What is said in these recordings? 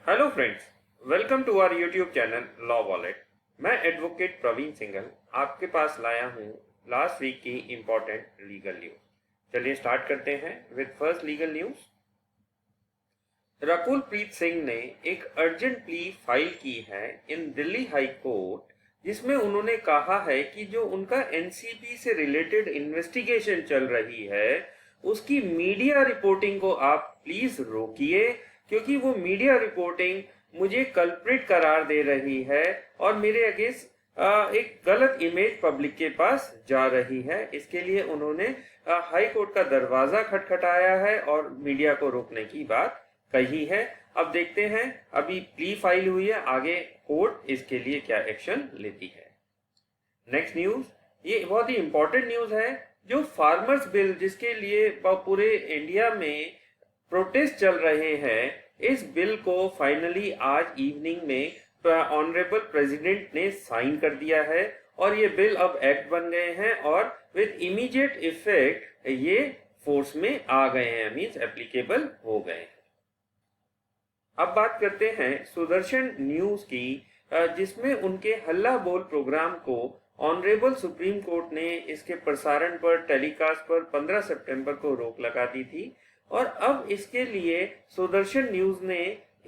Hello friends, welcome to our YouTube channel Law Wallet. मैं advocate Praveen Singhal आपके पास लाया हूँ लास्ट वीक की इम्पोर्टेंट लीगल न्यूज। चलिए स्टार्ट करते हैं with first legal news. Rakul Preet Singh ने एक अर्जेंट प्ली फाइल की है इन दिल्ली हाई कोर्ट, जिसमें उन्होंने कहा है कि जो उनका एनसीबी से रिलेटेड इन्वेस्टिगेशन चल रही है उसकी मीडिया रिपोर्टिंग को आप प्लीज रोकिए, क्योंकि वो मीडिया रिपोर्टिंग मुझे कल्प्रिट करार दे रही है और मेरे अगेंस्ट एक गलत इमेज पब्लिक के पास जा रही है। इसके लिए उन्होंने हाई कोर्ट का दरवाजा खटखटाया है और मीडिया को रोकने की बात कही है। अब देखते हैं, अभी प्ली फाइल हुई है, आगे कोर्ट इसके लिए क्या एक्शन लेती है। नेक्स्ट न्यूज, ये बहुत ही इंपॉर्टेंट न्यूज है। जो फार्मर्स बिल जिसके लिए पूरे इंडिया में प्रोटेस्ट चल रहे हैं, इस बिल को फाइनली आज इवनिंग में ऑनरेबल प्रेसिडेंट ने साइन कर दिया है और ये बिल अब एक्ट बन गए हैं और विद इमीडिएट इफेक्ट ये फोर्स में आ गए हैं, मींस एप्लीकेबल हो गए हैं। अब बात करते हैं सुदर्शन न्यूज की, जिसमें उनके हल्ला बोल प्रोग्राम को ऑनरेबल सुप्रीम कोर्ट ने इसके प्रसारण पर टेलीकास्ट पर 15 सितंबर को रोक लगा दी थी और अब इसके लिए सुदर्शन न्यूज ने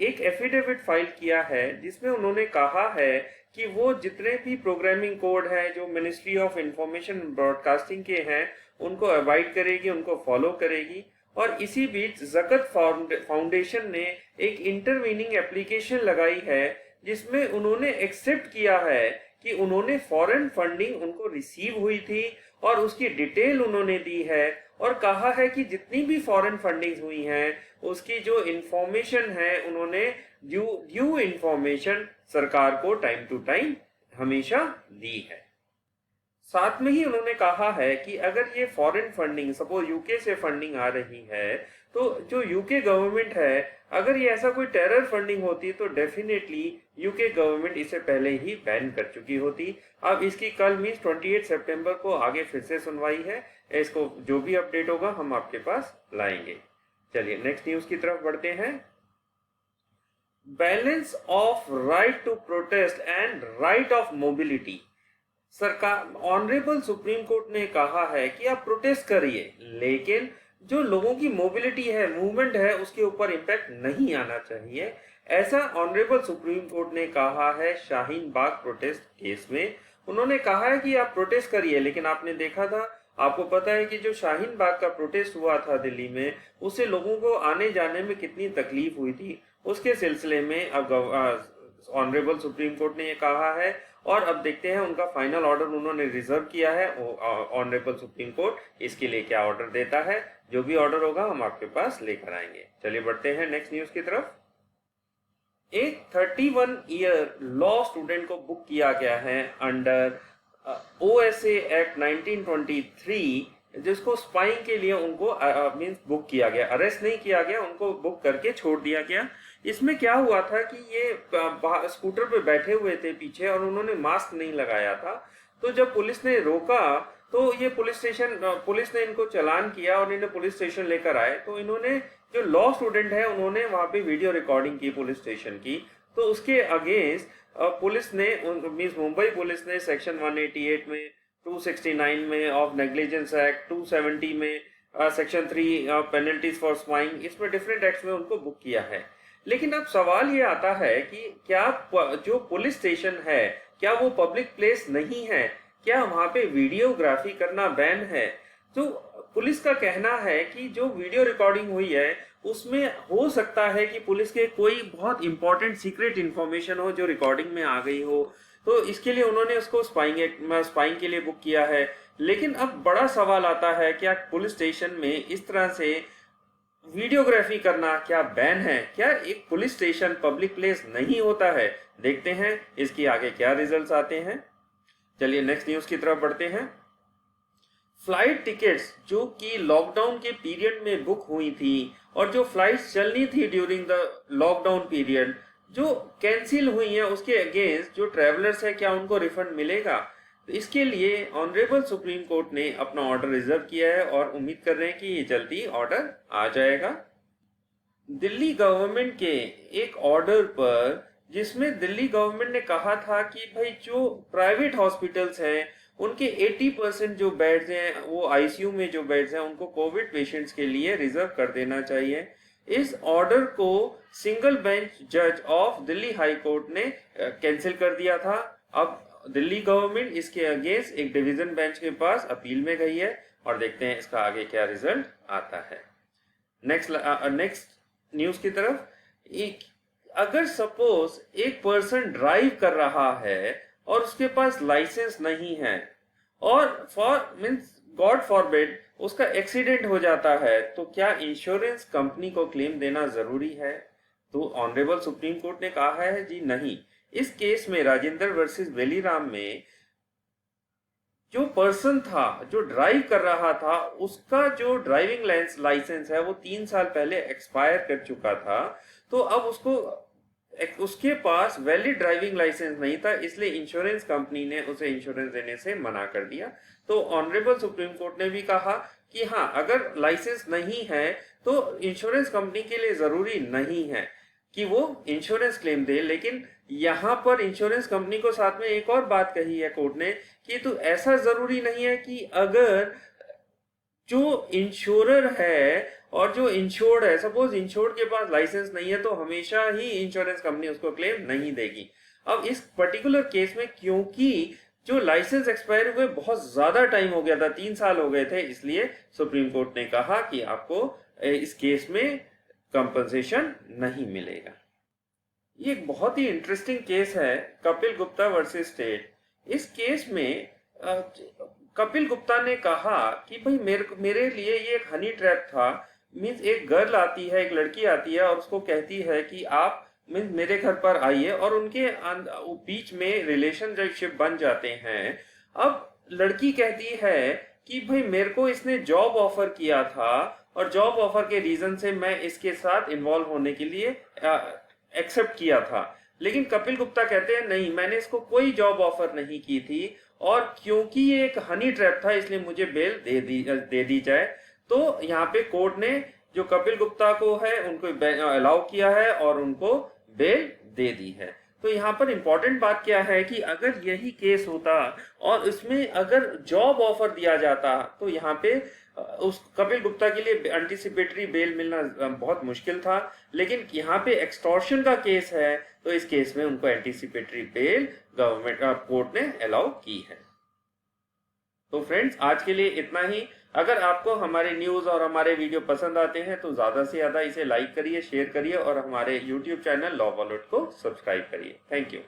एक एफिडेविट फाइल किया है जिसमें उन्होंने कहा है कि वो जितने भी प्रोग्रामिंग कोड हैं जो मिनिस्ट्री ऑफ इंफॉर्मेशन ब्रॉडकास्टिंग के हैं उनको अवॉइड करेगी, उनको फॉलो करेगी। और इसी बीच ज़कत फाउंडेशन ने एक इंटरवीनिंग एप्लीकेशन लगाई है जिसमें उन्होंने एक्सेप्ट किया है कि उन्होंने फॉरेन फंडिंग उनको रिसीव हुई थी और उसकी डिटेल उन्होंने दी है और कहा है कि जितनी भी फॉरेन फंडिंग हुई हैं उसकी जो इंफॉर्मेशन है उन्होंने ड्यू इंफॉर्मेशन सरकार को टाइम टू टाइम हमेशा दी है। साथ में ही उन्होंने कहा है कि अगर ये फॉरेन फंडिंग सपोज यूके से फंडिंग आ रही है तो जो यूके गवर्नमेंट है, अगर ये ऐसा कोई टेरर फंडिंग होती तो डेफिनेटली यूके गवर्नमेंट इसे पहले ही बैन कर चुकी होती। अब इसकी कल मीन्स 28 सितंबर को आगे फिर से सुनवाई है, इसको जो भी अपडेट होगा हम आपके पास लाएंगे। चलिए नेक्स्ट न्यूज की तरफ बढ़ते हैं। Balance of right to protest and right of mobility. सरकार ऑनरेबल सुप्रीम कोर्ट ने कहा है कि आप प्रोटेस्ट करिए, लेकिन जो लोगों की मोबिलिटी है, मूवमेंट है, उसके ऊपर इम्पैक्ट नहीं आना चाहिए। ऐसा ऑनरेबल सुप्रीम कोर्ट ने कहा है शाहीन बाग प्रोटेस्ट केस में। उन्होंने कहा है कि आप प्रोटेस्ट करिए, लेकिन आपने देखा था, आपको पता है कि जो शाहीन बाग का प्रोटेस्ट हुआ था दिल्ली में, उससे लोगों को आने जाने में कितनी तकलीफ हुई थी। उसके सिलसिले में अब ऑनरेबल सुप्रीम कोर्ट ने ये कहा है और अब देखते हैं उनका फाइनल ऑर्डर उन्होंने रिजर्व किया है। ऑनरेबल सुप्रीम कोर्ट इसके लिए क्या ऑर्डर देता है, जो भी ऑर्डर होगा हम आपके पास लेकर आएंगे। चलिए बढ़ते हैं नेक्स्ट न्यूज की तरफ। एक 31 ईयर लॉ स्टूडेंट को बुक किया गया है अंडर OSA एक्ट 1923, जिसको स्पाइंग के लिए उनको मींस बुक किया गया, अरेस्ट नहीं किया गया, उनको बुक करके छोड़ दिया गया। इसमें क्या हुआ था कि ये स्कूटर पे बैठे हुए थे पीछे और उन्होंने मास्क नहीं लगाया था, तो जब पुलिस ने रोका तो ये पुलिस ने इनको चालान किया और इन्हें पुलिस स्टेशन लेकर आए। तो इन्होंने, जो लॉ स्टूडेंट है, उन्होंने वहां पे वीडियो रिकॉर्डिंग की पुलिस स्टेशन की, तो उसके अगेंस्ट पुलिस ने मींस मुंबई पुलिस ने सेक्शन 188 में, 269 में ऑफ नेग्लिजेंस एक्ट, 270 में सेक्शन 3 पेनल्टीज फॉर स्पाइंग, इसमें डिफरेंट एक्ट्स में उनको बुक किया है। लेकिन अब सवाल ये आता है कि क्या जो पुलिस स्टेशन है क्या वो पब्लिक प्लेस नहीं है, क्या वहां पे वीडियोग्राफी करना बैन है? तो पुलिस का कहना है कि जो वीडियो रिकॉर्डिंग हुई है उसमें हो सकता है कि पुलिस के कोई बहुत इंपॉर्टेंट सीक्रेट इंफॉर्मेशन हो जो रिकॉर्डिंग में आ गई हो, तो इसके लिए उन्होंने उसको स्पाइंग के लिए बुक किया है। लेकिन अब बड़ा सवाल आता है, क्या पुलिस स्टेशन में इस तरह से वीडियोग्राफी करना क्या बैन है? क्या एक पुलिस स्टेशन पब्लिक प्लेस नहीं होता है? देखते हैं इसकी आगे क्या रिजल्ट्स आते हैं। चलिए नेक्स्ट न्यूज की तरफ बढ़ते हैं। फ्लाइट टिकट्स जो कि लॉकडाउन के पीरियड में बुक हुई थी और जो फ्लाइट्स चलनी थी ड्यूरिंग द लॉकडाउन पीरियड, जो कैंसिल हुई हैं, उसके अगेंस्ट जो ट्रैवलर्स है क्या उनको रिफंड मिलेगा? तो इसके लिए ऑनरेबल सुप्रीम कोर्ट ने अपना ऑर्डर रिजर्व किया है और उम्मीद कर रहे हैं कि ये जल्दी ऑर्डर आ जाएगा। दिल्ली गवर्नमेंट के एक ऑर्डर पर, जिसमें दिल्ली गवर्नमेंट ने कहा था कि भाई जो प्राइवेट हॉस्पिटल्स हैं उनके 80% जो बेड्स हैं, वो आईसीयू में जो बेड्स हैं उनको कोविड पेशेंट्स के लिए रिजर्व कर देना चाहिए। इस ऑर्डर को सिंगल बेंच जज ऑफ दिल्ली हाई कोर्ट ने कैंसिल कर दिया था। अब दिल्ली गवर्नमेंट इसके अगेंस्ट एक डिवीजन बेंच के पास अपील में गई है और देखते हैं इसका आगे क्या रिजल्ट आता है। नेक्स्ट न्यूज की तरफ। अगर सपोज एक पर्सन ड्राइव कर रहा है और उसके पास लाइसेंस नहीं है और गॉड फॉरबिड उसका एक्सीडेंट हो जाता है, तो क्या इंश्योरेंस कंपनी को क्लेम देना जरूरी है? तो ऑनरेबल सुप्रीम कोर्ट ने कहा है जी नहीं। इस केस में राजेंद्र वर्सेस वेलीराम में जो पर्सन था, जो ड्राइव कर रहा था, उसका जो ड्राइविंग लाइसेंस है वो 3 साल पहले एक्सपायर कर चुका था। तो अब उसके पास वैलिड ड्राइविंग लाइसेंस नहीं था, इसलिए इंश्योरेंस कंपनी ने उसे इंश्योरेंस देने से मना कर दिया। तो ऑनरेबल सुप्रीम कोर्ट ने भी कहा कि हाँ, अगर लाइसेंस नहीं है तो इंश्योरेंस कंपनी के लिए जरूरी नहीं है कि वो इंश्योरेंस क्लेम दे। लेकिन यहाँ पर इंश्योरेंस कंपनी को साथ में एक और बात कही है कोर्ट ने कि तो ऐसा जरूरी नहीं है कि अगर जो इंश्योरर है और जो इंश्योर्ड है, सपोज इंश्योर्ड के पास लाइसेंस नहीं है, तो हमेशा ही इंश्योरेंस कंपनी उसको क्लेम नहीं देगी। अब इस पर्टिकुलर केस में क्योंकि जो लाइसेंस एक्सपायर हुए बहुत ज्यादा टाइम हो गया था, 3 साल हो गए थे, इसलिए सुप्रीम कोर्ट ने कहा कि आपको इस केस में कंपनसेशन नहीं मिलेगा। ये एक बहुत ही इंटरेस्टिंग केस है, कपिल गुप्ता वर्सेस स्टेट। इस केस में कपिल गुप्ता ने कहा कि भाई मेरे लिए ये एक हनी ट्रैप था। मीन्स एक गर्ल आती है, एक लड़की आती है और उसको कहती है कि आप मीन्स मेरे घर पर आइए, और उनके बीच में रिलेशनशिप बन जाते हैं। अब लड़की कहती है कि भाई मेरे को इसने जॉब ऑफर किया था और जॉब ऑफर के रीजन से मैं इसके साथ इन्वॉल्व होने के लिए एक्सेप्ट किया था। लेकिन कपिल गुप्ता कहते हैं नहीं, मैंने इसको कोई जॉब ऑफर नहीं की थी और क्योंकि ये एक हनी ट्रैप था इसलिए मुझे बेल दे दी जाए। तो यहाँ पे कोर्ट ने जो कपिल गुप्ता को है उनको अलाउ किया है और उनको बेल दे दी है। तो यहाँ पर इंपॉर्टेंट बात क्या है कि अगर यही केस होता और इसमें अगर जॉब ऑफर दिया जाता तो यहाँ पे उस कपिल गुप्ता के लिए एंटीसिपेटरी बेल मिलना बहुत मुश्किल था। लेकिन यहाँ पे एक्सटॉर्शन का केस है, तो इस केस में उनको एंटीसिपेटरी बेल गवर्नमेंट कोर्ट ने अलाउ की है। तो फ्रेंड्स, आज के लिए इतना ही। अगर आपको हमारे न्यूज और हमारे वीडियो पसंद आते हैं तो ज्यादा से ज्यादा इसे लाइक करिए, शेयर करिए और हमारे YouTube चैनल लॉ वॉलेट को सब्सक्राइब करिए। Thank you.